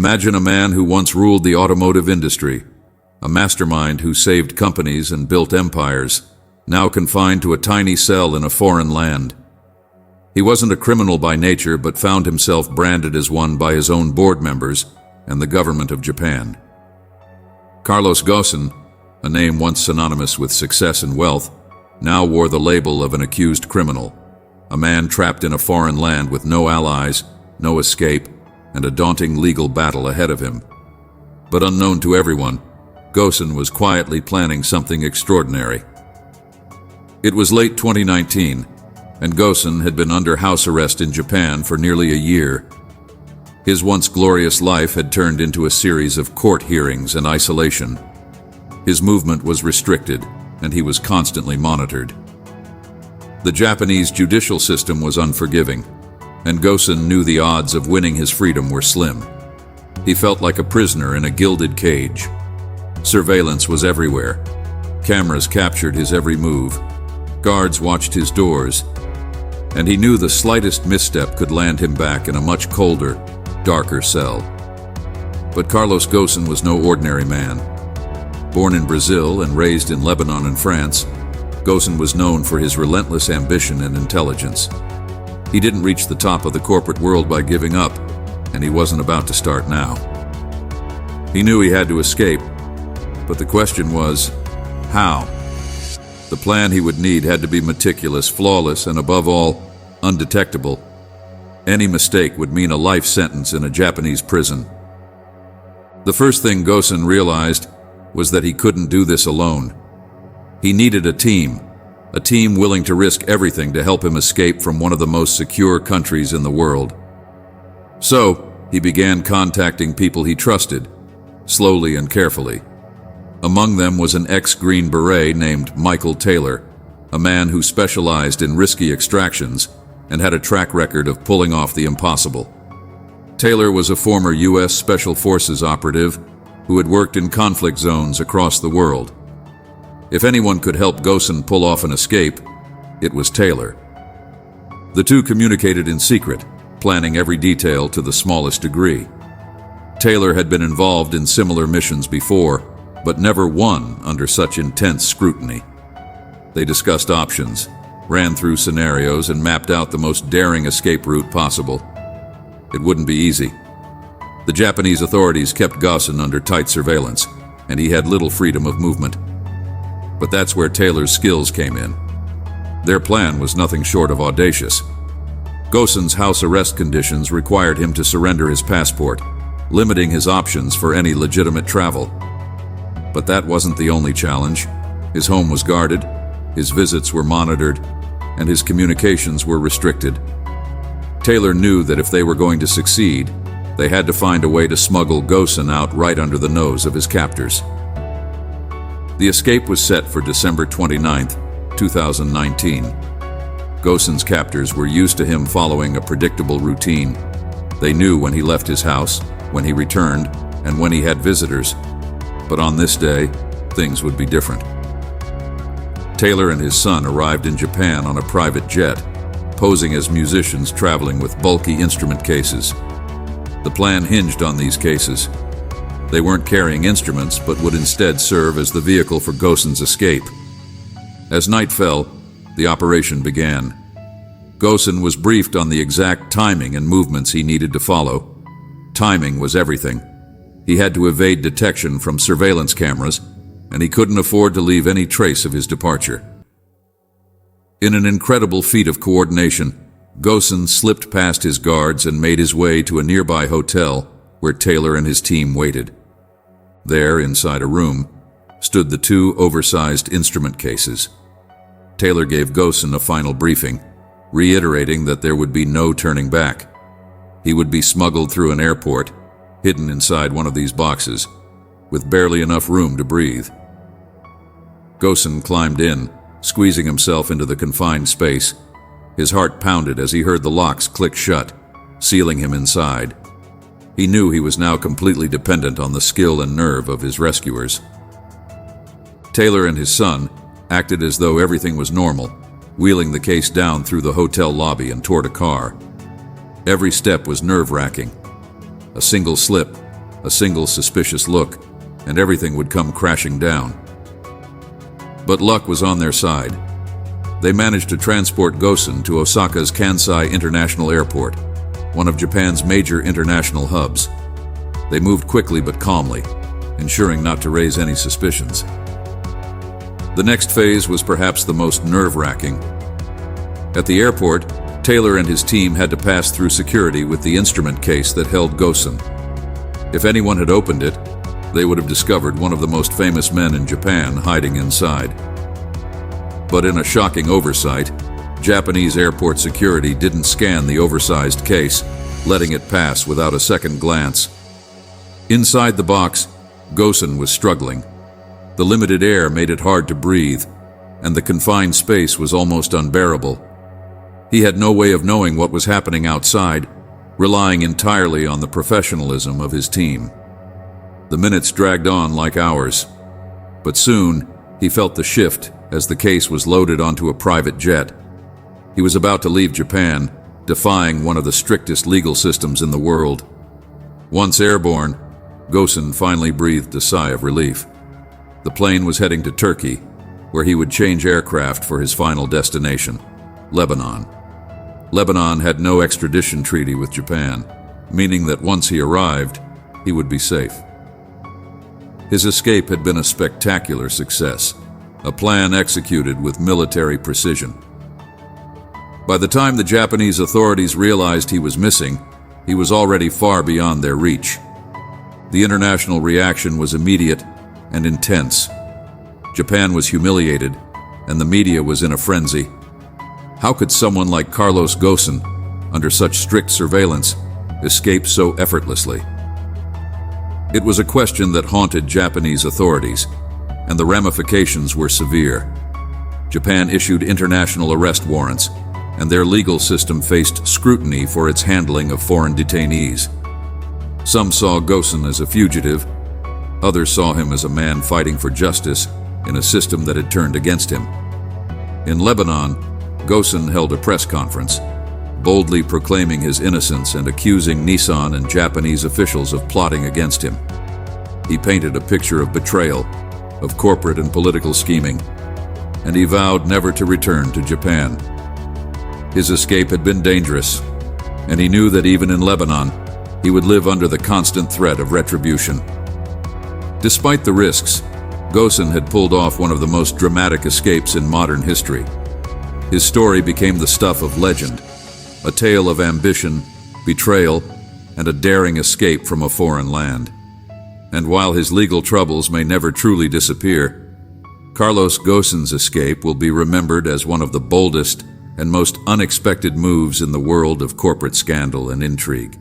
Imagine a man who once ruled the automotive industry, a mastermind who saved companies and built empires, now confined to a tiny cell in a foreign land. He wasn't a criminal by nature, but found himself branded as one by his own board members and the government of Japan. Carlos Ghosn, a name once synonymous with success and wealth, now wore the label of an accused criminal, a man trapped in a foreign land with no allies, no escape, and a daunting legal battle ahead of him. But unknown to everyone, Ghosn was quietly planning something extraordinary. It was late 2019, and Ghosn had been under house arrest in Japan for nearly a year. His once glorious life had turned into a series of court hearings and isolation. His movement was restricted, and he was constantly monitored. The Japanese judicial system was unforgiving, and Ghosn knew the odds of winning his freedom were slim. He felt like a prisoner in a gilded cage. Surveillance was everywhere. Cameras captured his every move. Guards watched his doors, and he knew the slightest misstep could land him back in a much colder, darker cell. But Carlos Ghosn was no ordinary man. Born in Brazil and raised in Lebanon and France, Ghosn was known for his relentless ambition and intelligence. He didn't reach the top of the corporate world by giving up, and he wasn't about to start now. He knew he had to escape, but the question was, how? The plan he would need had to be meticulous, flawless, and above all, undetectable. Any mistake would mean a life sentence in a Japanese prison. The first thing Ghosn realized was that he couldn't do this alone. He needed a team willing to risk everything to help him escape from one of the most secure countries in the world. So, he began contacting people he trusted, slowly and carefully. Among them was an ex-Green Beret named Michael Taylor, a man who specialized in risky extractions and had a track record of pulling off the impossible. Taylor was a former U.S. Special Forces operative who had worked in conflict zones across the world. If anyone could help Ghosn pull off an escape, it was Taylor. The two communicated in secret, planning every detail to the smallest degree. Taylor had been involved in similar missions before, but never one under such intense scrutiny. They discussed options, ran through scenarios, and mapped out the most daring escape route possible. It wouldn't be easy. The Japanese authorities kept Ghosn under tight surveillance, and he had little freedom of movement. But that's where Taylor's skills came in. Their plan was nothing short of audacious. Ghosn's house arrest conditions required him to surrender his passport, limiting his options for any legitimate travel. But that wasn't the only challenge. His home was guarded, his visits were monitored, and his communications were restricted. Taylor knew that if they were going to succeed, they had to find a way to smuggle Ghosn out right under the nose of his captors. The escape was set for December 29, 2019. Ghosn's captors were used to him following a predictable routine. They knew when he left his house, when he returned, and when he had visitors. But on this day, things would be different. Taylor and his son arrived in Japan on a private jet, posing as musicians traveling with bulky instrument cases. The plan hinged on these cases. They weren't carrying instruments, but would instead serve as the vehicle for Ghosn's escape. As night fell, the operation began. Ghosn was briefed on the exact timing and movements he needed to follow. Timing was everything. He had to evade detection from surveillance cameras, and he couldn't afford to leave any trace of his departure. In an incredible feat of coordination, Ghosn slipped past his guards and made his way to a nearby hotel where Taylor and his team waited. There, inside a room, stood the two oversized instrument cases. Taylor gave Ghosn a final briefing, reiterating that there would be no turning back. He would be smuggled through an airport, hidden inside one of these boxes, with barely enough room to breathe. Ghosn climbed in, squeezing himself into the confined space. His heart pounded as he heard the locks click shut, sealing him inside. He knew he was now completely dependent on the skill and nerve of his rescuers. Taylor and his son acted as though everything was normal, wheeling the case down through the hotel lobby and toward a car. Every step was nerve-wracking. A single slip, A single suspicious look, and everything would come crashing down. But luck was on their side. They managed to transport Ghosn to Osaka's Kansai International Airport, one of Japan's major international hubs. They moved quickly but calmly, ensuring not to raise any suspicions. The next phase was perhaps the most nerve-wracking. At the airport, Taylor and his team had to pass through security with the instrument case that held Ghosn. If anyone had opened it, they would have discovered one of the most famous men in Japan hiding inside. But in a shocking oversight, Japanese airport security didn't scan the oversized case, letting it pass without a second glance. Inside the box, Ghosn was struggling. The limited air made it hard to breathe, and the confined space was almost unbearable. He had no way of knowing what was happening outside, relying entirely on the professionalism of his team. The minutes dragged on like hours, but soon he felt the shift as the case was loaded onto a private jet. He was about to leave Japan, defying one of the strictest legal systems in the world. Once airborne, Ghosn finally breathed a sigh of relief. The plane was heading to Turkey, where he would change aircraft for his final destination, Lebanon. Lebanon had no extradition treaty with Japan, meaning that once he arrived, he would be safe. His escape had been a spectacular success, a plan executed with military precision. By the time the Japanese authorities realized he was missing, he was already far beyond their reach. The international reaction was immediate and intense. Japan was humiliated, and the media was in a frenzy. How could someone like Carlos Ghosn, under such strict surveillance, escape so effortlessly? It was a question that haunted Japanese authorities, and the ramifications were severe. Japan issued international arrest warrants, and their legal system faced scrutiny for its handling of foreign detainees. Some saw Ghosn as a fugitive, others saw him as a man fighting for justice in a system that had turned against him. In Lebanon, Ghosn held a press conference, boldly proclaiming his innocence and accusing Nissan and Japanese officials of plotting against him. He painted a picture of betrayal, of corporate and political scheming, and he vowed never to return to Japan. His escape had been dangerous, and he knew that even in Lebanon, he would live under the constant threat of retribution. Despite the risks, Ghosn had pulled off one of the most dramatic escapes in modern history. His story became the stuff of legend, a tale of ambition, betrayal, and a daring escape from a foreign land. And while his legal troubles may never truly disappear, Carlos Ghosn's escape will be remembered as one of the boldest and most unexpected moves in the world of corporate scandal and intrigue.